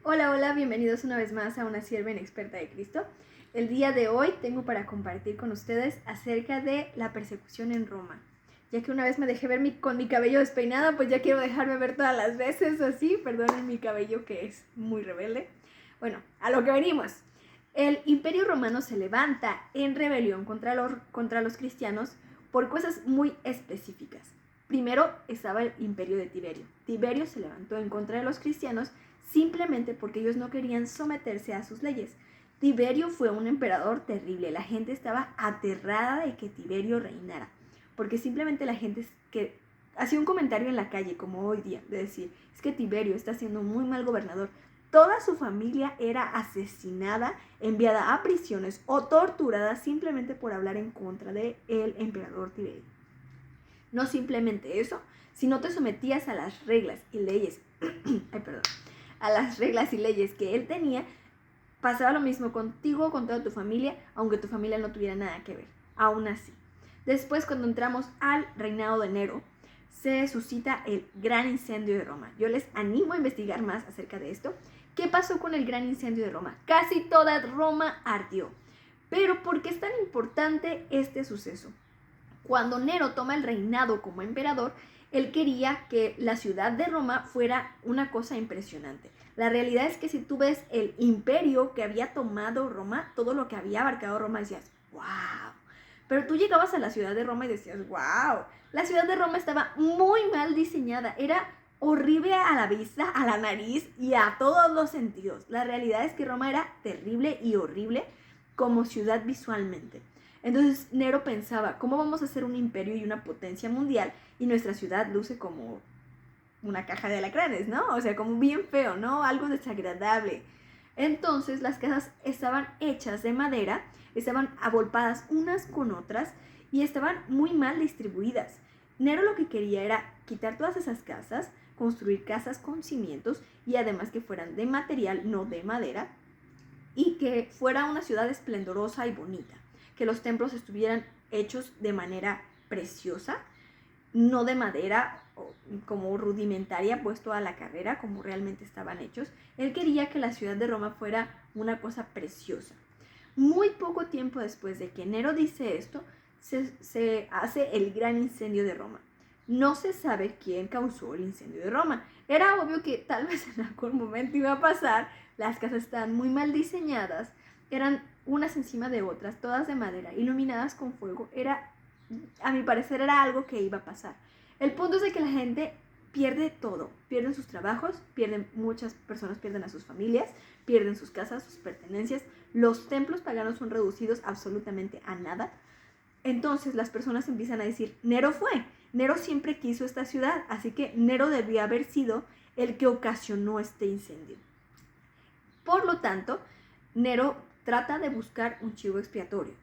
Hola, hola, bienvenidos una vez más a una sierva inexperta de Cristo. El día de hoy tengo para compartir con ustedes acerca de la persecución en Roma. Ya que una vez me dejé ver con mi cabello despeinado, pues ya quiero dejarme ver todas las veces así. Perdonen mi cabello que es muy rebelde. Bueno, a lo que venimos. El Imperio Romano se levanta en rebelión contra los cristianos por cosas muy específicas. Primero estaba el Imperio de Tiberio. Tiberio se levantó en contra de los cristianos simplemente porque ellos no querían someterse a sus leyes. Tiberio fue un emperador terrible. La gente estaba aterrada de que Tiberio reinara, porque simplemente la gente que hacía un comentario en la calle, como hoy día, de decir, es que Tiberio está siendo un muy mal gobernador. Toda su familia era asesinada, enviada a prisiones o torturada simplemente por hablar en contra del emperador Tiberio. No simplemente eso, si no te sometías a las reglas y leyes, a las reglas y leyes que él tenía, pasaba lo mismo contigo, con toda tu familia, aunque tu familia no tuviera nada que ver. Aún así. Después, cuando entramos al reinado de Nero, se suscita el gran incendio de Roma. Yo les animo a investigar más acerca de esto. ¿Qué pasó con el gran incendio de Roma? Casi toda Roma ardió. Pero ¿por qué es tan importante este suceso? Cuando Nero toma el reinado como emperador, él quería que la ciudad de Roma fuera una cosa impresionante. La realidad es que si tú ves el imperio que había tomado Roma, todo lo que había abarcado Roma, decías, wow. Pero tú llegabas a la ciudad de Roma y decías, wow. La ciudad de Roma estaba muy mal diseñada. Era horrible a la vista, a la nariz y a todos los sentidos. La realidad es que Roma era terrible y horrible como ciudad visualmente. Entonces Nero pensaba, ¿cómo vamos a hacer un imperio y una potencia mundial y nuestra ciudad luce como una caja de alacranes, ¿no? O sea, como bien feo, ¿no? Algo desagradable. Entonces las casas estaban hechas de madera, estaban avolpadas unas con otras y estaban muy mal distribuidas. Nero lo que quería era quitar todas esas casas, construir casas con cimientos y además que fueran de material, no de madera, y que fuera una ciudad esplendorosa y bonita, que los templos estuvieran hechos de manera preciosa, no de madera como rudimentaria puesto a la carrera como realmente estaban hechos. Él quería que la ciudad de Roma fuera una cosa preciosa. Muy poco tiempo después de que Nero dice esto, se hace el gran incendio de Roma. No se sabe quién causó el incendio de Roma. Era obvio que tal vez en algún momento iba a pasar. Las casas estaban muy mal diseñadas, eran unas encima de otras, todas de madera, iluminadas con fuego. A mi parecer era algo que iba a pasar. El punto es de que la gente pierde todo, pierden sus trabajos, muchas personas pierden a sus familias, pierden sus casas, sus pertenencias, los templos paganos son reducidos absolutamente a nada. Entonces las personas empiezan a decir, Nero siempre quiso esta ciudad, así que Nero debió haber sido el que ocasionó este incendio. Por lo tanto, Nero trata de buscar un chivo expiatorio.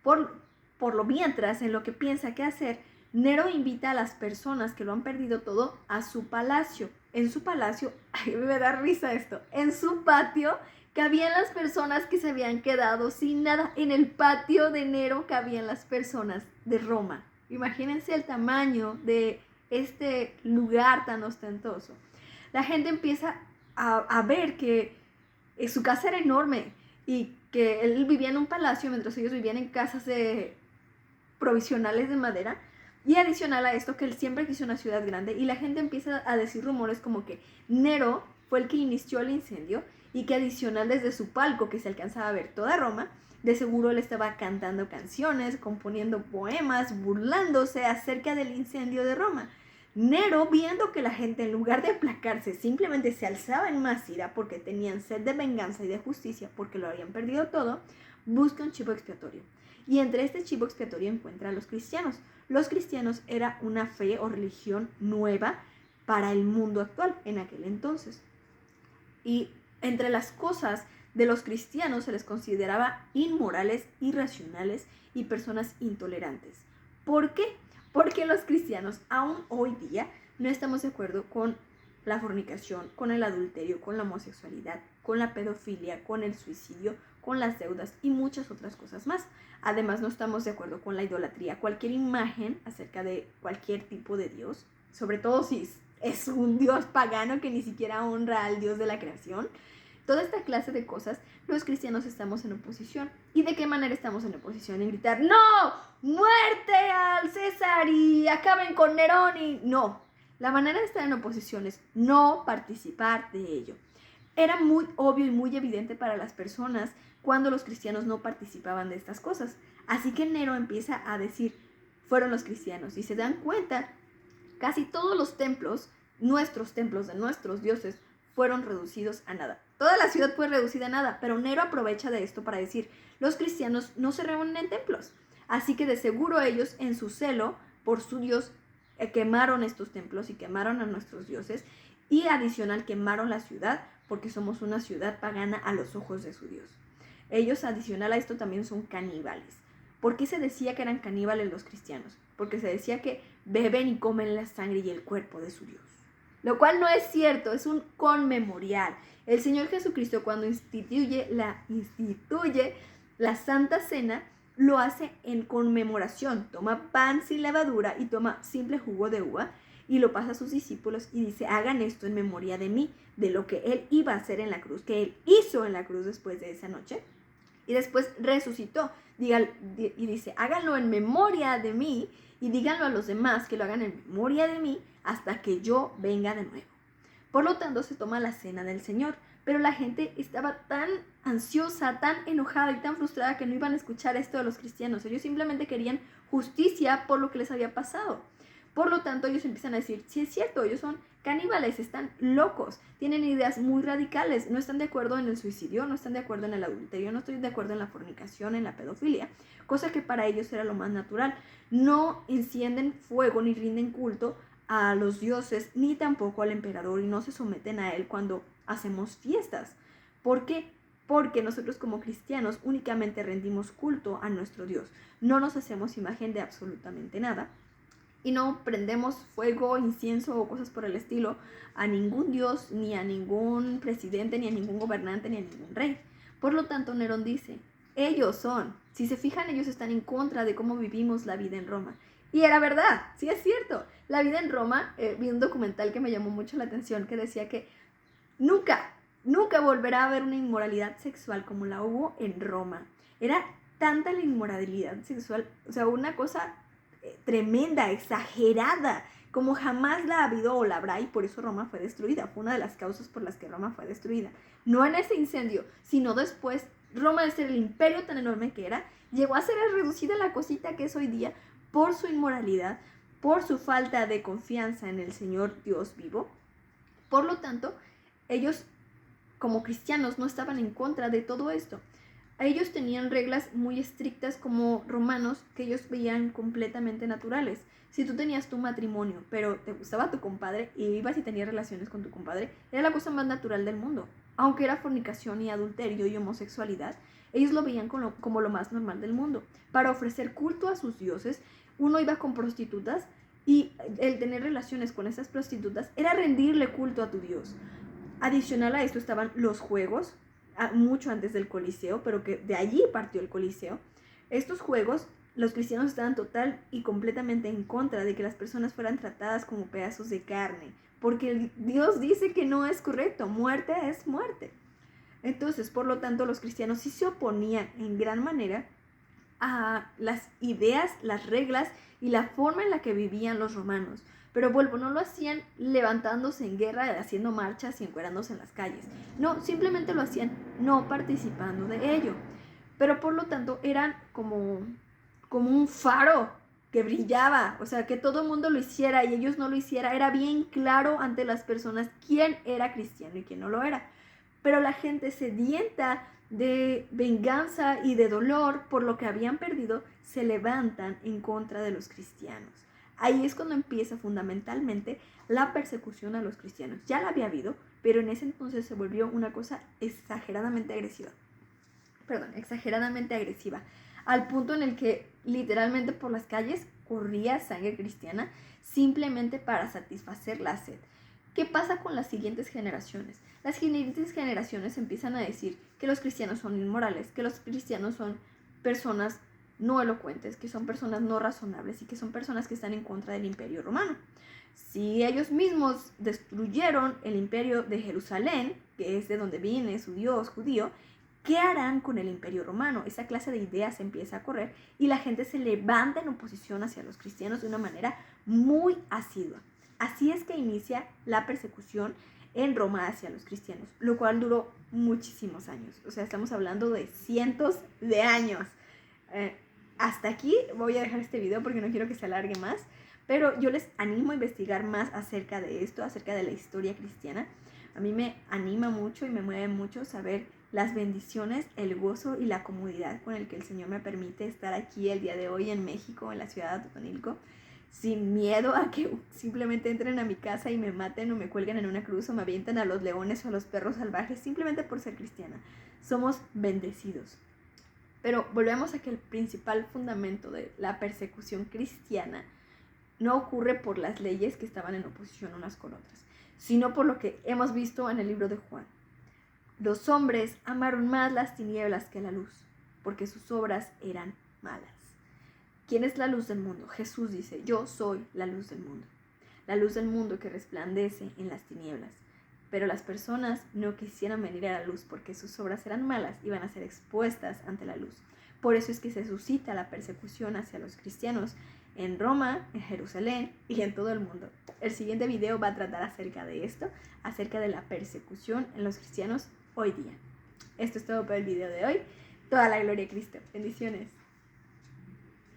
Por lo mientras, en lo que piensa qué hacer, Nero invita a las personas que lo han perdido todo a su palacio. En su palacio, ay, me da risa esto, en su patio cabían las personas que se habían quedado sin nada. En el patio de Nero cabían las personas de Roma. Imagínense el tamaño de este lugar tan ostentoso. La gente empieza a ver que su casa era enorme y que él vivía en un palacio mientras ellos vivían en casas provisionales de madera. Y adicional a esto, que él siempre quiso una ciudad grande y la gente empieza a decir rumores como que Nero fue el que inició el incendio y que adicional desde su palco, que se alcanzaba a ver toda Roma, de seguro él estaba cantando canciones, componiendo poemas, burlándose acerca del incendio de Roma. Nero, viendo que la gente en lugar de aplacarse simplemente se alzaba en más ira porque tenían sed de venganza y de justicia porque lo habían perdido todo, busca un chivo expiatorio. Y entre este chivo expiatorio encuentra a los cristianos. Los cristianos era una fe o religión nueva para el mundo actual en aquel entonces. Y entre las cosas de los cristianos se les consideraba inmorales, irracionales y personas intolerantes. ¿Por qué? Porque los cristianos aún hoy día no estamos de acuerdo con la fornicación, con el adulterio, con la homosexualidad, con la pedofilia, con el suicidio, con las deudas y muchas otras cosas más. Además, no estamos de acuerdo con la idolatría, cualquier imagen acerca de cualquier tipo de Dios, sobre todo si es un dios pagano que ni siquiera honra al Dios de la creación. Toda esta clase de cosas, los cristianos estamos en oposición. ¿Y de qué manera estamos en oposición? En gritar, ¡no! ¡Muerte al César! Y acaben con Nerón. Y no, la manera de estar en oposición es no participar de ello. Era muy obvio y muy evidente para las personas cuando los cristianos no participaban de estas cosas. Así que Nero empieza a decir, fueron los cristianos. Y se dan cuenta, casi todos los templos, nuestros templos de nuestros dioses, fueron reducidos a nada. Toda la ciudad fue reducida a nada, pero Nero aprovecha de esto para decir, los cristianos no se reúnen en templos. Así que de seguro ellos, en su celo por su Dios, quemaron estos templos y quemaron a nuestros dioses. Y adicional, quemaron la ciudad porque somos una ciudad pagana a los ojos de su Dios. Ellos, adicional a esto, también son caníbales. ¿Por qué se decía que eran caníbales los cristianos? Porque se decía que beben y comen la sangre y el cuerpo de su Dios. Lo cual no es cierto, es un conmemorial. El Señor Jesucristo, cuando instituye la Santa Cena, lo hace en conmemoración. Toma pan sin levadura y toma simple jugo de uva y lo pasa a sus discípulos y dice, hagan esto en memoria de mí, de lo que Él iba a hacer en la cruz, que Él hizo en la cruz después de esa noche. Y después resucitó. Y dice, háganlo en memoria de mí y díganlo a los demás que lo hagan en memoria de mí hasta que yo venga de nuevo. Por lo tanto, se toma la cena del Señor. Pero la gente estaba tan ansiosa, tan enojada y tan frustrada que no iban a escuchar esto de los cristianos. Ellos simplemente querían justicia por lo que les había pasado. Por lo tanto, ellos empiezan a decir, sí es cierto, ellos son caníbales, están locos, tienen ideas muy radicales, no están de acuerdo en el suicidio, no están de acuerdo en el adulterio, no están de acuerdo en la fornicación, en la pedofilia, cosa que para ellos era lo más natural. No encienden fuego ni rinden culto a los dioses, ni tampoco al emperador, y no se someten a él cuando hacemos fiestas. ¿Por qué? Porque nosotros como cristianos únicamente rendimos culto a nuestro Dios. No nos hacemos imagen de absolutamente nada. Y no prendemos fuego, incienso o cosas por el estilo a ningún dios, ni a ningún presidente, ni a ningún gobernante, ni a ningún rey. Por lo tanto, Nerón dice, ellos son, si se fijan, ellos están en contra de cómo vivimos la vida en Roma. Y era verdad, sí es cierto. La vida en Roma, vi un documental que me llamó mucho la atención que decía que nunca volverá a haber una inmoralidad sexual como la hubo en Roma. Era tanta la inmoralidad sexual, o sea, una cosa tremenda, exagerada, como jamás la ha habido o la habrá, y por eso Roma fue destruida. Fue una de las causas por las que Roma fue destruida. No en ese incendio, sino después. Roma, de ser el imperio tan enorme que era, llegó a ser reducida a la cosita que es hoy día por su inmoralidad, por su falta de confianza en el Señor Dios vivo. Por lo tanto, ellos como cristianos no estaban en contra de todo esto. Ellos tenían reglas muy estrictas como romanos que ellos veían completamente naturales. Si tú tenías tu matrimonio, pero te gustaba tu compadre y ibas y tenías relaciones con tu compadre, era la cosa más natural del mundo. Aunque era fornicación y adulterio y homosexualidad, ellos lo veían como lo más normal del mundo. Para ofrecer culto a sus dioses, uno iba con prostitutas y el tener relaciones con esas prostitutas era rendirle culto a tu Dios. Adicional a esto estaban los juegos, mucho antes del Coliseo, pero que de allí partió el Coliseo. Estos juegos, los cristianos estaban total y completamente en contra de que las personas fueran tratadas como pedazos de carne, porque Dios dice que no es correcto, muerte es muerte. Entonces, por lo tanto, los cristianos sí se oponían en gran manera a las ideas, las reglas y la forma en la que vivían los romanos. Pero vuelvo, no lo hacían levantándose en guerra, haciendo marchas y encuerándose en las calles. No, simplemente lo hacían no participando de ello. Pero por lo tanto eran como un faro que brillaba, o sea, que todo el mundo lo hiciera y ellos no lo hicieran. Era bien claro ante las personas quién era cristiano y quién no lo era. Pero la gente sedienta de venganza y de dolor por lo que habían perdido, se levantan en contra de los cristianos. Ahí es cuando empieza fundamentalmente la persecución a los cristianos. Ya la había habido, pero en ese entonces se volvió una cosa exageradamente agresiva. Al punto en el que literalmente por las calles corría sangre cristiana simplemente para satisfacer la sed. ¿Qué pasa con las siguientes generaciones? Las siguientes generaciones empiezan a decir que los cristianos son inmorales, que los cristianos son personas no elocuentes, que son personas no razonables y que son personas que están en contra del Imperio Romano. Si ellos mismos destruyeron el imperio de Jerusalén, que es de donde viene su Dios judío, ¿qué harán con el imperio romano? Esa clase de ideas empieza a correr y la gente se levanta en oposición hacia los cristianos de una manera muy asidua. Así es que inicia la persecución en Roma hacia los cristianos, lo cual duró muchísimos años. O sea, estamos hablando de cientos de años. Hasta aquí voy a dejar este video porque no quiero que se alargue más, pero yo les animo a investigar más acerca de esto, acerca de la historia cristiana. A mí me anima mucho y me mueve mucho saber las bendiciones, el gozo y la comodidad con el que el Señor me permite estar aquí el día de hoy en México, en la ciudad de Atotonilco, sin miedo a que simplemente entren a mi casa y me maten o me cuelguen en una cruz o me avienten a los leones o a los perros salvajes simplemente por ser cristiana. Somos bendecidos. Pero volvemos a que el principal fundamento de la persecución cristiana no ocurre por las leyes que estaban en oposición unas con otras, sino por lo que hemos visto en el libro de Juan. Los hombres amaron más las tinieblas que la luz, porque sus obras eran malas. ¿Quién es la luz del mundo? Jesús dice, yo soy la luz del mundo. La luz del mundo que resplandece en las tinieblas. Pero las personas no quisieran venir a la luz porque sus obras eran malas y van a ser expuestas ante la luz. Por eso es que se suscita la persecución hacia los cristianos en Roma, en Jerusalén y en todo el mundo. El siguiente video va a tratar acerca de esto, acerca de la persecución en los cristianos hoy día. Esto es todo por el video de hoy. Toda la gloria a Cristo. Bendiciones.